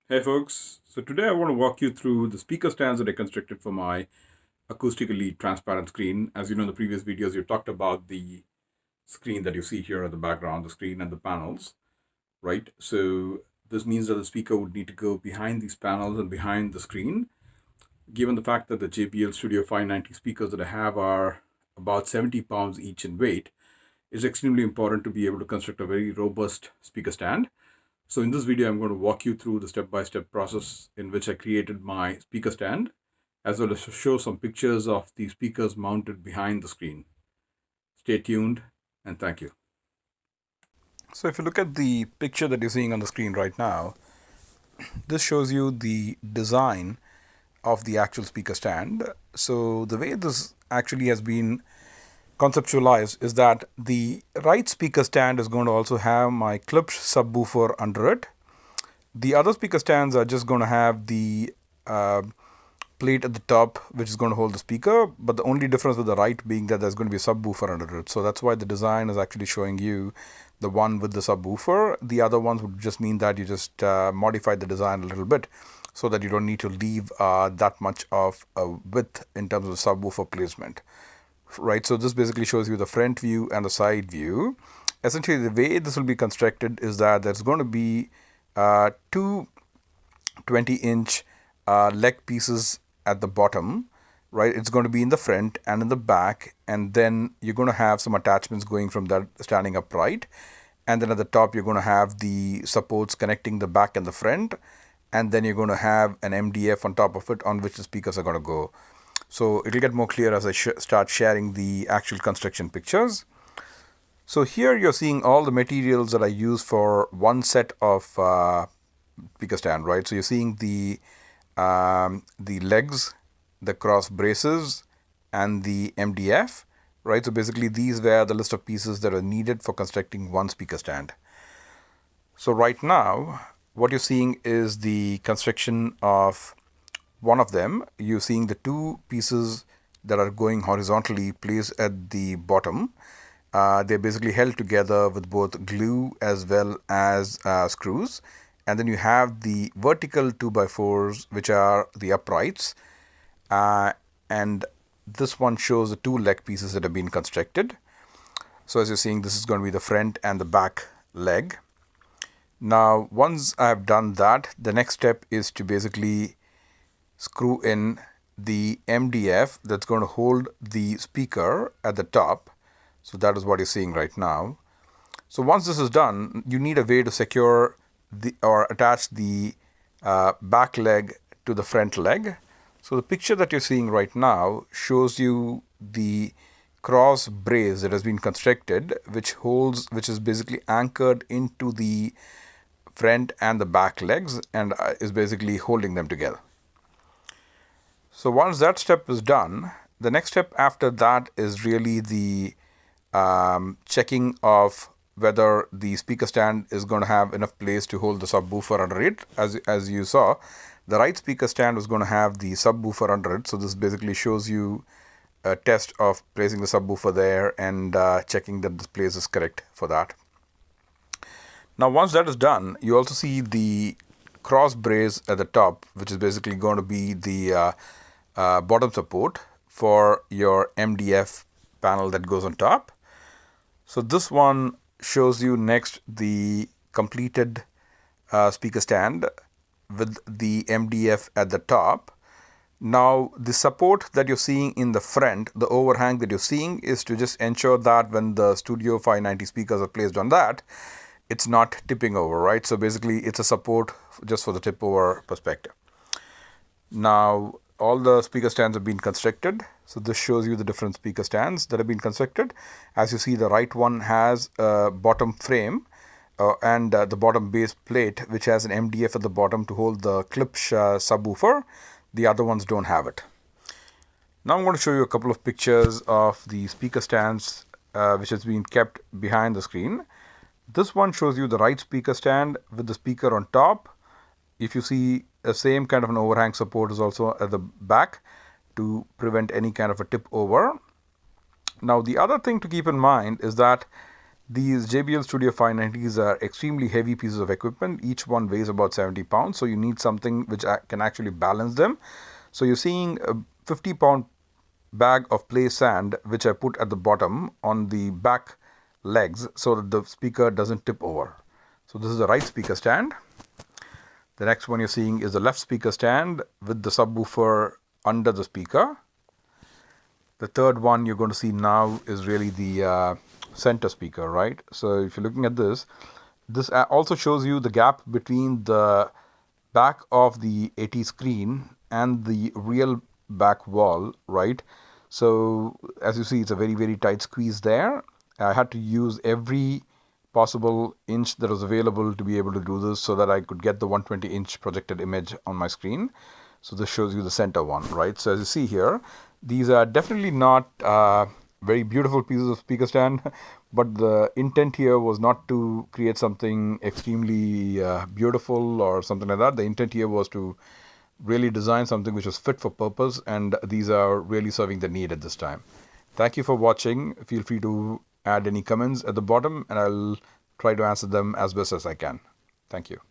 Hey folks, so today I want to walk you through the speaker stands that I constructed for my acoustically transparent screen. As you know, in the previous videos, you talked about the screen that you see here at the background, the screen and the panels, right? So this means that the speaker would need to go behind these panels and behind the screen. Given the fact that the JBL Studio 590 speakers that I have are about 70 pounds each in weight, it's extremely important to be able to construct a very robust speaker stand. So in this video, I'm going to walk you through the step-by-step process in which I created my speaker stand, as well as show some pictures of the speakers mounted behind the screen. Stay tuned and thank you. So if you look at the picture that you're seeing on the screen right now, this shows you the design of the actual speaker stand. So the way this actually has been conceptualized is that the right speaker stand is going to also have my clipped subwoofer under it. The other speaker stands are just going to have the plate at the top, which is going to hold the speaker, but the only difference with the right being that there's going to be a subwoofer under it. So that's why the design is actually showing you the one with the subwoofer. The other ones would just mean that you just modify the design a little bit so that you don't need to leave that much of a width in terms of subwoofer placement. Right, so this basically shows you the front view and the side view. Essentially, the way this will be constructed is that there's going to be two 20-inch leg pieces at the bottom, right? It's going to be in the front and in the back, and then you're going to have some attachments going from that standing upright, and then at the top you're going to have the supports connecting the back and the front, and then you're going to have an MDF on top of it on which the speakers are going to go. So it'll get more clear as I start sharing the actual construction pictures. So here you're seeing all the materials that I use for one set of speaker stand, right? So you're seeing the legs, the cross braces, and the MDF, right? So basically these were the list of pieces that are needed for constructing one speaker stand. So right now, what you're seeing is the construction of one of them. You're seeing the two pieces that are going horizontally placed at the bottom. They're basically held together with both glue as well as screws. And then you have the vertical 2x4s, which are the uprights. And this one shows the two leg pieces that have been constructed. So as you're seeing, this is going to be the front and the back leg. Now, once I've done that, the next step is to basically screw in the MDF that's going to hold the speaker at the top. So that is what you're seeing right now. So once this is done, you need a way to secure or attach the back leg to the front leg. So the picture that you're seeing right now shows you the cross brace that has been constructed, which is basically anchored into the front and the back legs and is basically holding them together. So once that step is done, the next step after that is really the checking of whether the speaker stand is going to have enough place to hold the subwoofer under it. As you saw, the right speaker stand was going to have the subwoofer under it. So this basically shows you a test of placing the subwoofer there and checking that this place is correct for that. Now once that is done, you also see the cross brace at the top, which is basically going to be the bottom support for your MDF panel that goes on top. So this one shows you next the completed speaker stand with the MDF at the top. Now the support that you're seeing in the front, the overhang that you're seeing, is to just ensure that when the Studio 590 speakers are placed on that, it's not tipping over, right? So basically it's a support just for the tip over perspective. Now all the speaker stands have been constructed. So this shows you the different speaker stands that have been constructed. As you see, the right one has a bottom frame and the bottom base plate, which has an MDF at the bottom to hold the clip subwoofer. The other ones don't have it. Now I'm going to show you a couple of pictures of the speaker stands which has been kept behind the screen. This one shows you the right speaker stand with the speaker on top. If you see, the same kind of an overhang support is also at the back to prevent any kind of a tip over. Now the other thing to keep in mind is that These JBL Studio 590s are extremely heavy pieces of equipment. Each one weighs about 70 pounds. So you need something which can actually balance them. So you're seeing a 50-pound bag of play sand, which I put at the bottom on the back legs so that the speaker doesn't tip over. So this is the right speaker stand. The next one you're seeing is the left speaker stand with the subwoofer under the speaker. The third one you're going to see now is really the center speaker, right? So if you're looking at this also shows you the gap between the back of the AT screen and the real back wall, right? So as you see, it's a very, very tight squeeze there. I had to use every possible inch that was available to be able to do this so that I could get the 120-inch projected image on my screen. So this shows you the center one, right? So as you see here, these are definitely not very beautiful pieces of speaker stand, but the intent here was not to create something extremely beautiful or something like that. The intent here was to really design something which was fit for purpose, and these are really serving the need at this time. Thank you for watching. Feel free to add any comments at the bottom and I'll try to answer them as best as I can. Thank you.